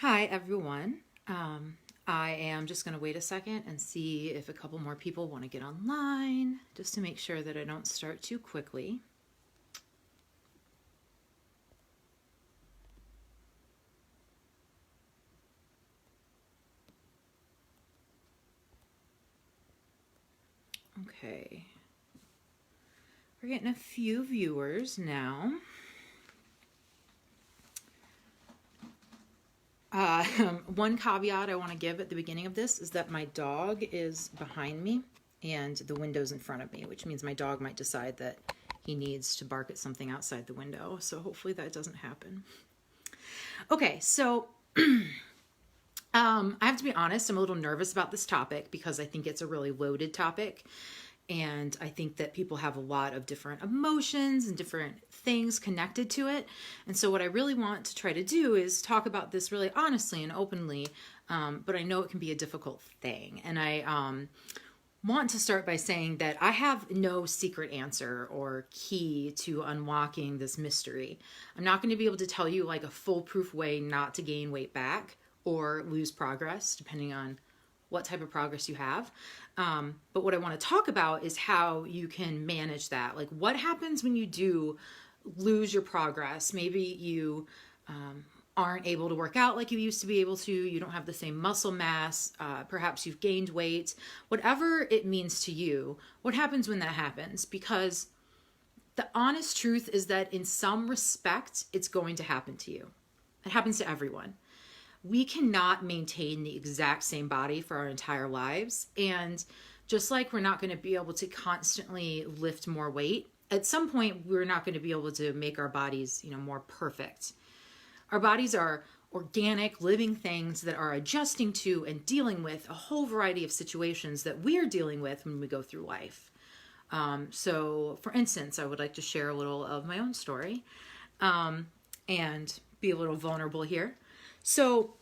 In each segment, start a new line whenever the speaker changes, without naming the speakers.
Hi, everyone. I am just going to wait a second and see if a couple more people want to get online, just to make sure that I don't start too quickly. Okay. We're getting a few viewers now. One caveat I want to give at the beginning of this is that my dog is behind me and the window's in front of me, which means my dog might decide that he needs to bark at something outside the window. So hopefully that doesn't happen. Okay, so I have to be honest, I'm a little nervous about this topic because I think it's a really loaded topic. And I think that people have a lot of different emotions and different things connected to it. And so what I really want to try to do is talk about this really honestly and openly. But I know it can be a difficult thing. And I want to start by saying that I have no secret answer or key to unlocking this mystery. I'm not going to be able to tell you like a foolproof way not to gain weight back or lose progress, depending on what type of progress you have. But what I want to talk about is how you can manage that. Like what happens when you do lose your progress? Maybe you aren't able to work out like you used to be able to. You don't have the same muscle mass. Perhaps you've gained weight. Whatever it means to you, what happens when that happens? Because the honest truth is that in some respect, it's going to happen to you. It happens to everyone. We cannot maintain the exact same body for our entire lives. And just like we're not going to be able to constantly lift more weight, at some point we're not going to be able to make our bodies, more perfect. Our bodies are organic, living things that are adjusting to and dealing with a whole variety of situations that we're dealing with when we go through life. So for instance, I would like to share a little of my own story and be a little vulnerable here. So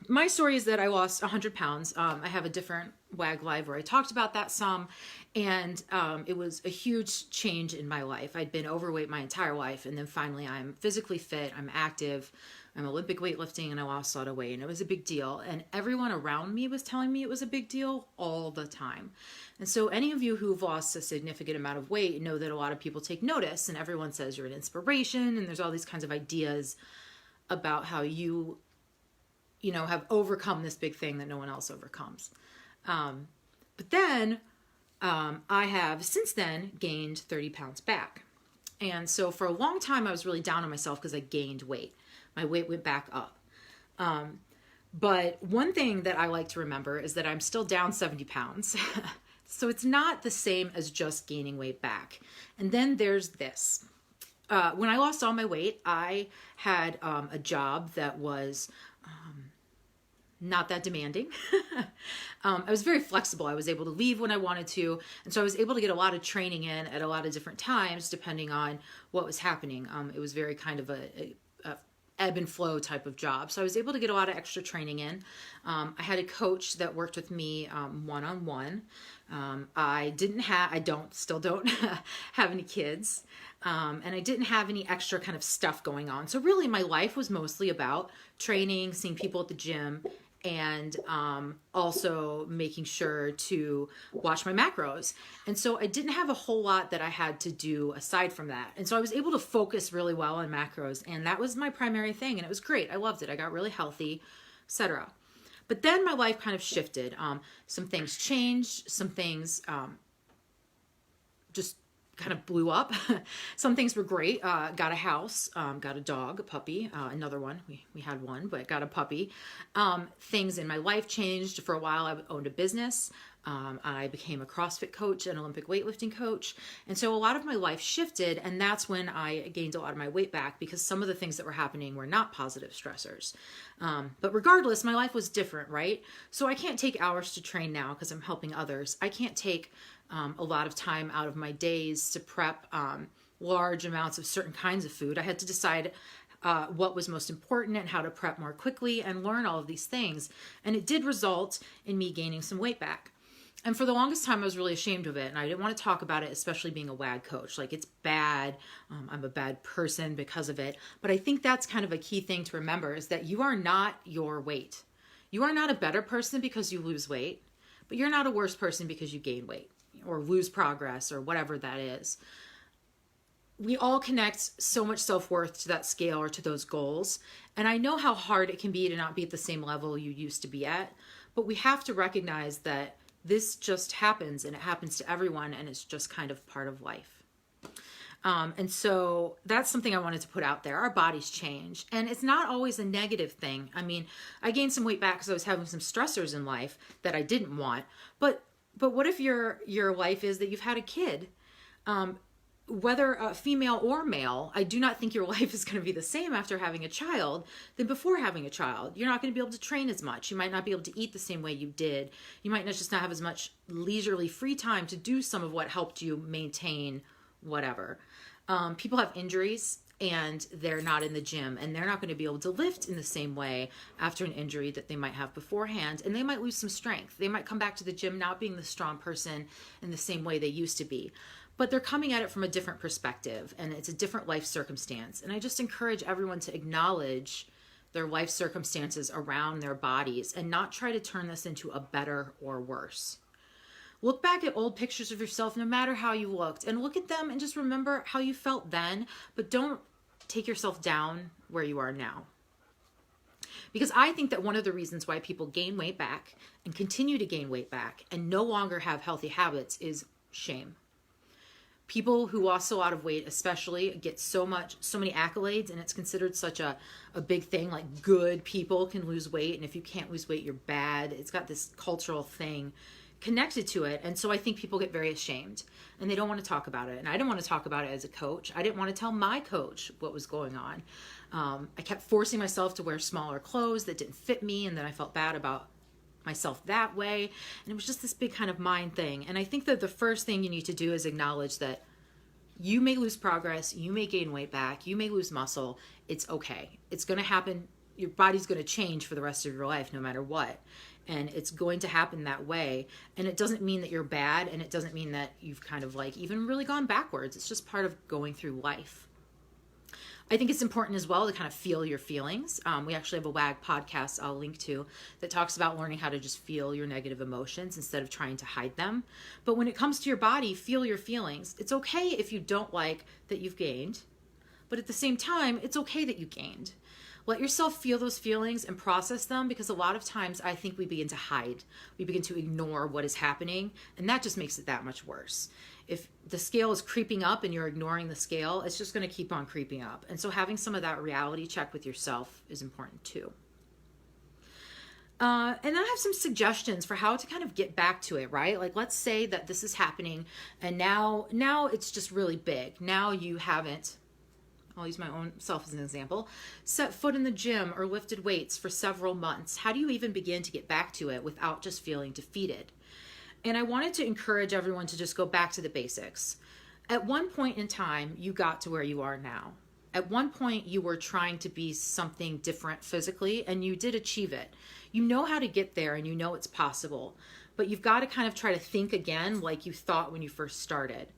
my story is that I lost 100 pounds. I have a different WAG live where I talked about that some, and it was a huge change in my life. I'd been overweight my entire life, and then finally I'm physically fit, I'm active, I'm Olympic weightlifting, and I lost a lot of weight, and it was a big deal. And everyone around me was telling me it was a big deal all the time. And so any of you who've lost a significant amount of weight know that a lot of people take notice, and everyone says you're an inspiration, and there's all these kinds of ideas about how you have overcome this big thing that no one else overcomes. But then I have since then gained 30 pounds back. And so for a long time, I was really down on myself because I gained weight. My weight went back up. But one thing that I like to remember is that I'm still down 70 pounds. So it's not the same as just gaining weight back. And then there's this. When I lost all my weight, I had a job that was not that demanding. I was very flexible. I was able to leave when I wanted to. And so I was able to get a lot of training in at a lot of different times, depending on what was happening. It was very kind of a ebb and flow type of job. So I was able to get a lot of extra training in. I had a coach that worked with me one-on-one. Still don't have any kids. And I didn't have any extra kind of stuff going on. So really my life was mostly about training, seeing people at the gym, and also making sure to watch my macros. And so I didn't have a whole lot that I had to do aside from that. And so I was able to focus really well on macros, and that was my primary thing, and it was great. I loved it. I got really healthy, etc. But then my life kind of shifted. Some things changed. Some things just kind of blew up. Some things were great. Got a house, got a dog, a puppy, another one. We had one, but got a puppy. Things in my life changed. For a while, I owned a business. I became a CrossFit coach, an Olympic weightlifting coach. And so a lot of my life shifted, and that's when I gained a lot of my weight back because some of the things that were happening were not positive stressors. But regardless, my life was different, right? So I can't take hours to train now because I'm helping others. I can't take a lot of time out of my days to prep large amounts of certain kinds of food. I had to decide what was most important and how to prep more quickly and learn all of these things. And it did result in me gaining some weight back. And for the longest time, I was really ashamed of it. And I didn't want to talk about it, especially being a WAG coach. Like, it's bad. I'm a bad person because of it. But I think that's kind of a key thing to remember, is that you are not your weight. You are not a better person because you lose weight, but you're not a worse person because you gain weight or lose progress or whatever that is. We all connect so much self-worth to that scale or to those goals. And I know how hard it can be to not be at the same level you used to be at, but we have to recognize that this just happens, and it happens to everyone, and it's just kind of part of life. And so that's something I wanted to put out there. Our bodies change, and it's not always a negative thing. I mean, I gained some weight back because I was having some stressors in life that I didn't want. But what if your life is that you've had a kid? Whether female or male, I do not think your life is going to be the same after having a child than before having a child. You're not going to be able to train as much. You might not be able to eat the same way you did. You might just not have as much leisurely free time to do some of what helped you maintain whatever. People have injuries and they're not in the gym, and they're not going to be able to lift in the same way after an injury that they might have beforehand, and they might lose some strength. They might come back to the gym not being the strong person in the same way they used to be. But they're coming at it from a different perspective, and it's a different life circumstance. And I just encourage everyone to acknowledge their life circumstances around their bodies and not try to turn this into a better or worse. Look back at old pictures of yourself, no matter how you looked, and look at them and just remember how you felt then, but don't take yourself down where you are now. Because I think that one of the reasons why people gain weight back and continue to gain weight back and no longer have healthy habits is shame. People who lost a lot of weight especially get so many accolades, and it's considered such a big thing. Like, good people can lose weight, and if you can't lose weight, you're bad. It's got this cultural thing connected to it. And so I think people get very ashamed and they don't want to talk about it. And I didn't want to talk about it as a coach. I didn't want to tell my coach what was going on. I kept forcing myself to wear smaller clothes that didn't fit me, and then I felt bad about myself that way. And it was just this big kind of mind thing. And I think that the first thing you need to do is acknowledge that you may lose progress, you may gain weight back, you may lose muscle. It's okay. It's going to happen. Your body's going to change for the rest of your life no matter what. And it's going to happen that way. And it doesn't mean that you're bad, and it doesn't mean that you've kind of like even really gone backwards. It's just part of going through life. I think it's important as well to kind of feel your feelings. We actually have a WAG podcast I'll link to that talks about learning how to just feel your negative emotions instead of trying to hide them. But when it comes to your body, feel your feelings. It's okay if you don't like that you've gained, but at the same time, it's okay that you gained. Let yourself feel those feelings and process them, because a lot of times I think we begin to hide. We begin to ignore what is happening, and that just makes it that much worse. If the scale is creeping up and you're ignoring the scale, it's just going to keep on creeping up. And so having some of that reality check with yourself is important too. And then I have some suggestions for how to kind of get back to it, right? Like, let's say that this is happening and now it's just really big. Now you haven't, I'll use my own self as an example, set foot in the gym or lifted weights for several months. How do you even begin to get back to it without just feeling defeated? And I wanted to encourage everyone to just go back to the basics. At one point in time, you got to where you are now. At one point, you were trying to be something different physically, and you did achieve it. You know how to get there, and you know it's possible. But you've got to kind of try to think again like you thought when you first started.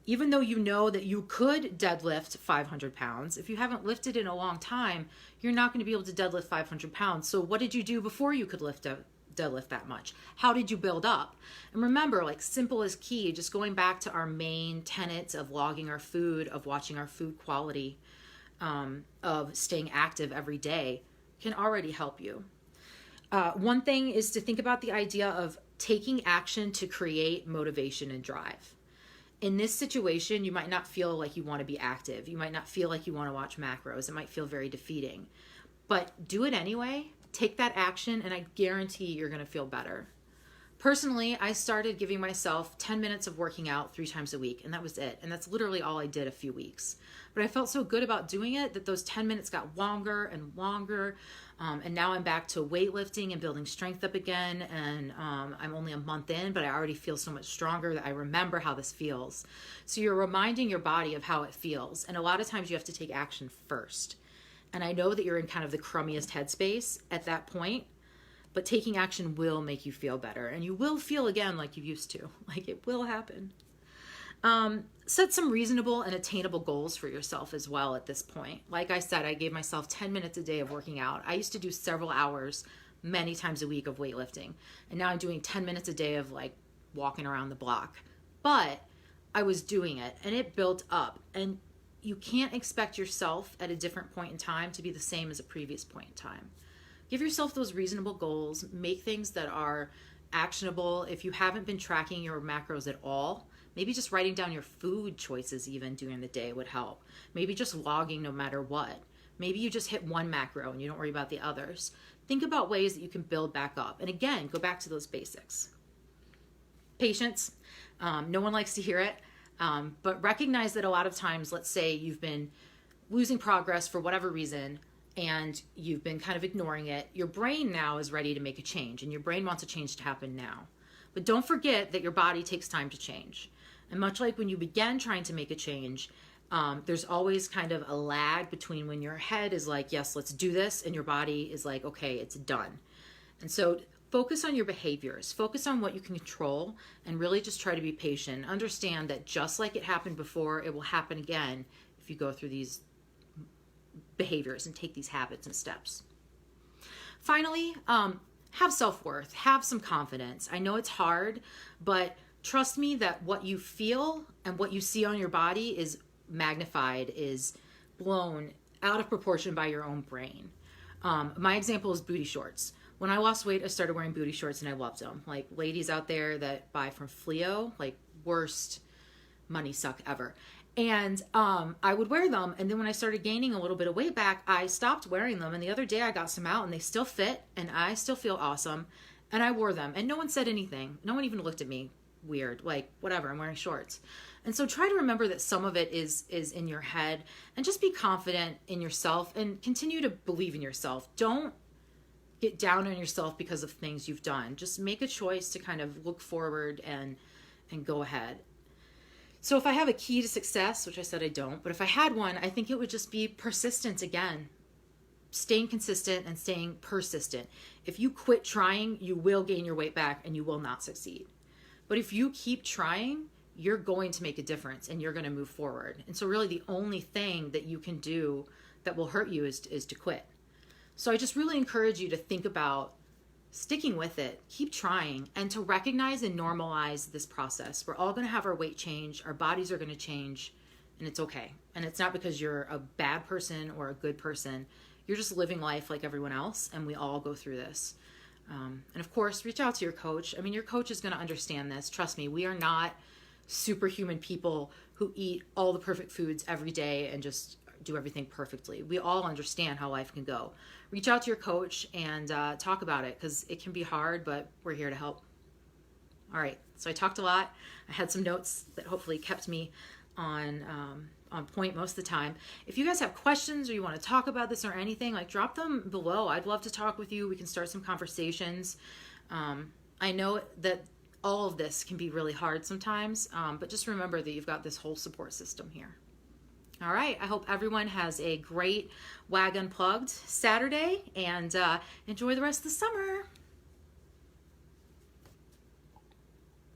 Even though you know that you could deadlift 500 pounds, if you haven't lifted in a long time, you're not going to be able to deadlift 500 pounds. So what did you do before you could deadlift that much? How did you build up? And remember, like, simple is key. Just going back to our main tenets of logging our food, of watching our food quality, of staying active every day can already help you. One thing is to think about the idea of taking action to create motivation and drive. In this situation, you might not feel like you want to be active. You might not feel like you want to watch macros. It might feel very defeating. But do it anyway. Take that action, and I guarantee you're going to feel better. Personally, I started giving myself 10 minutes of working out 3 times a week, and that was it. And that's literally all I did a few weeks. But I felt so good about doing it that those 10 minutes got longer and longer. And now I'm back to weightlifting and building strength up again. And I'm only a month in, but I already feel so much stronger that I remember how this feels. So you're reminding your body of how it feels. And a lot of times you have to take action first. And I know that you're in kind of the crummiest headspace at that point, but taking action will make you feel better, and you will feel again like you used to. Like, it will happen. Set some reasonable and attainable goals for yourself as well at this point. Like I said, I gave myself 10 minutes a day of working out. I used to do several hours many times a week of weightlifting, and now I'm doing 10 minutes a day of like walking around the block. But I was doing it, and it built up, and you can't expect yourself at a different point in time to be the same as a previous point in time. Give yourself those reasonable goals. Make things that are actionable. If you haven't been tracking your macros at all, maybe just writing down your food choices even during the day would help. Maybe just logging no matter what. Maybe you just hit one macro and you don't worry about the others. Think about ways that you can build back up. And again, go back to those basics. Patience. No one likes to hear it. But recognize that a lot of times, let's say you've been losing progress for whatever reason, and you've been kind of ignoring it. Your brain now is ready to make a change, and your brain wants a change to happen now. But don't forget that your body takes time to change. And much like when you begin trying to make a change, there's always kind of a lag between when your head is like, yes, let's do this, and your body is like, okay, it's done. And so focus on your behaviors, focus on what you can control, and really just try to be patient. Understand that just like it happened before, it will happen again if you go through these behaviors and take these habits and steps. Finally, have self-worth, have some confidence. I know it's hard, but trust me that what you feel and what you see on your body is magnified, is blown out of proportion by your own brain. My example is booty shorts. When I lost weight, I started wearing booty shorts, and I loved them. Like, ladies out there that buy from Fleo, like, worst money suck ever. And I would wear them, and then when I started gaining a little bit of weight back, I stopped wearing them. And the other day I got some out, and they still fit, and I still feel awesome. And I wore them, and no one said anything. No one even looked at me weird, like, whatever, I'm wearing shorts. And so try to remember that some of it is in your head, and just be confident in yourself and continue to believe in yourself. Don't get down on yourself because of things you've done. Just make a choice to kind of look forward and go ahead. So if I have a key to success, which I said I don't, but if I had one, I think it would just be persistence again. Staying consistent and staying persistent. If you quit trying, you will gain your weight back and you will not succeed. But if you keep trying, you're going to make a difference and you're going to move forward. And so really the only thing that you can do that will hurt you is to quit. So I just really encourage you to think about sticking with it, keep trying, and to recognize and normalize this process. We're all going to have our weight change, our bodies are going to change, and it's okay. And it's not because you're a bad person or a good person. You're just living life like everyone else, and we all go through this. And of course, reach out to your coach. I mean, your coach is going to understand this. Trust me, we are not superhuman people who eat all the perfect foods every day and just do everything perfectly. We all understand how life can go. Reach out to your coach and talk about it, because it can be hard, but we're here to help. All right, so I talked a lot. I had some notes that hopefully kept me on point most of the time. If you guys have questions or you want to talk about this or anything, like, drop them below. I'd love to talk with you. We can start some conversations. I know that all of this can be really hard sometimes, but just remember that you've got this whole support system here. All right, I hope everyone has a great WAG Unplugged Saturday, and enjoy the rest of the summer.